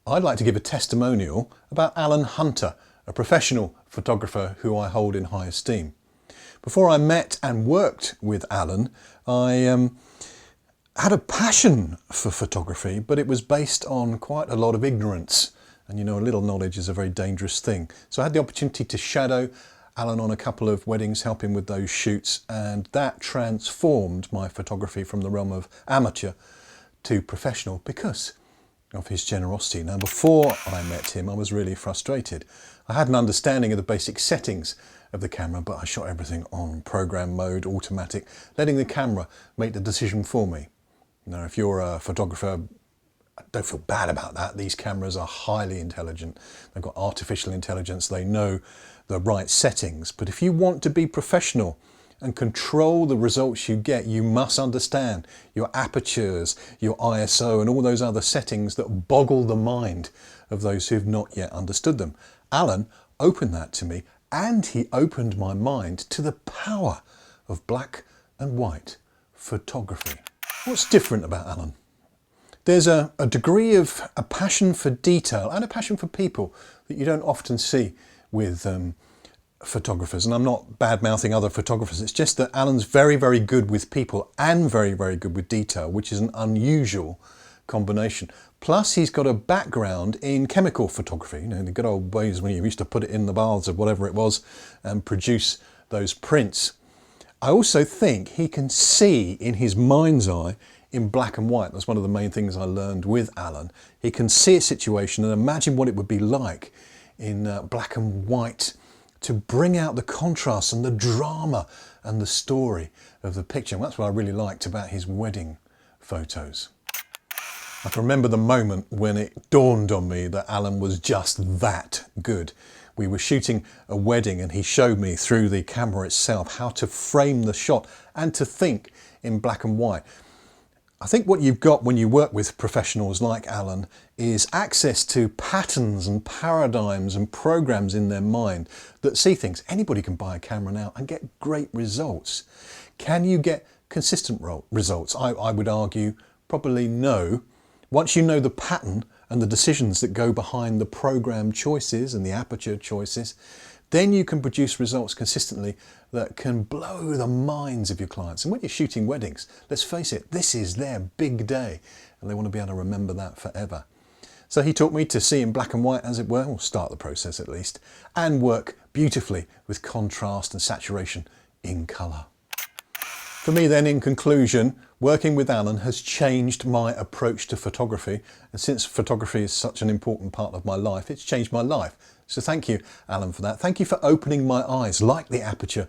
I'd like to give a testimonial about Alan Hunter, a professional photographer who I hold in high esteem. Before I met and worked with Alan, I had a passion for photography, but it was based on quite a lot of ignorance. And you know, a little knowledge is a very dangerous thing. So I had the opportunity to shadow Alan on a couple of weddings, help him with those shoots, and that transformed my photography from the realm of amateur to professional because of his generosity. Now, before I met him, I was really frustrated. I had an understanding of the basic settings of the camera, but I shot everything on program mode, automatic, letting the camera make the decision for me. Now, if you're a photographer, don't feel bad about that. These cameras are highly intelligent. They've got artificial intelligence. They know the right settings. But if you want to be professional and control the results you get, you must understand your apertures, your ISO, and all those other settings that boggle the mind of those who've not yet understood them. Alan opened that to me, and he opened my mind to the power of black and white photography. What's different about Alan? There's a degree of a passion for detail and a passion for people that you don't often see with photographers. And I'm not bad-mouthing other photographers. It's just that Alan's very, very good with people and very, very good with detail, which is an unusual combination. Plus, he's got a background in chemical photography. You know, the good old ways when you used to put it in the baths of whatever it was and produce those prints. I also think he can see in his mind's eye in black and white. That's one of the main things I learned with Alan. He can see a situation and imagine what it would be like in black and white to bring out the contrast and the drama and the story of the picture. And that's what I really liked about his wedding photos. I can remember the moment when it dawned on me that Alan was just that good. We were shooting a wedding and he showed me through the camera itself how to frame the shot and to think in black and white. I think what you've got when you work with professionals like Alan is access to patterns and paradigms and programs in their mind that see things. Anybody can buy a camera now and get great results. Can you get consistent results? I would argue probably no. Once you know the pattern and the decisions that go behind the program choices and the aperture choices, then you can produce results consistently that can blow the minds of your clients. And when you're shooting weddings, let's face it, this is their big day and they want to be able to remember that forever. So he taught me to see in black and white, as it were, or start the process at least, and work beautifully with contrast and saturation in colour. For me then, in conclusion, working with Alan has changed my approach to photography. And since photography is such an important part of my life, it's changed my life. So thank you, Alan, for that. Thank you for opening my eyes, like the aperture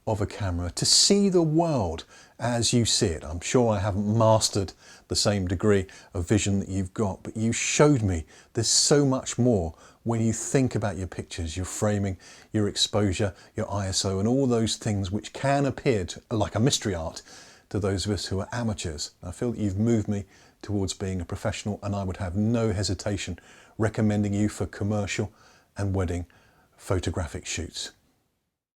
of a camera, to see the world as you see it. I'm sure I haven't mastered the same degree of vision that you've got, but you showed me there's so much more when you think about your pictures, your framing, your exposure, your ISO, and all those things which can appear like a mystery art to those of us who are amateurs. I feel that you've moved me towards being a professional, and I would have no hesitation recommending you for commercial and wedding photographic shoots.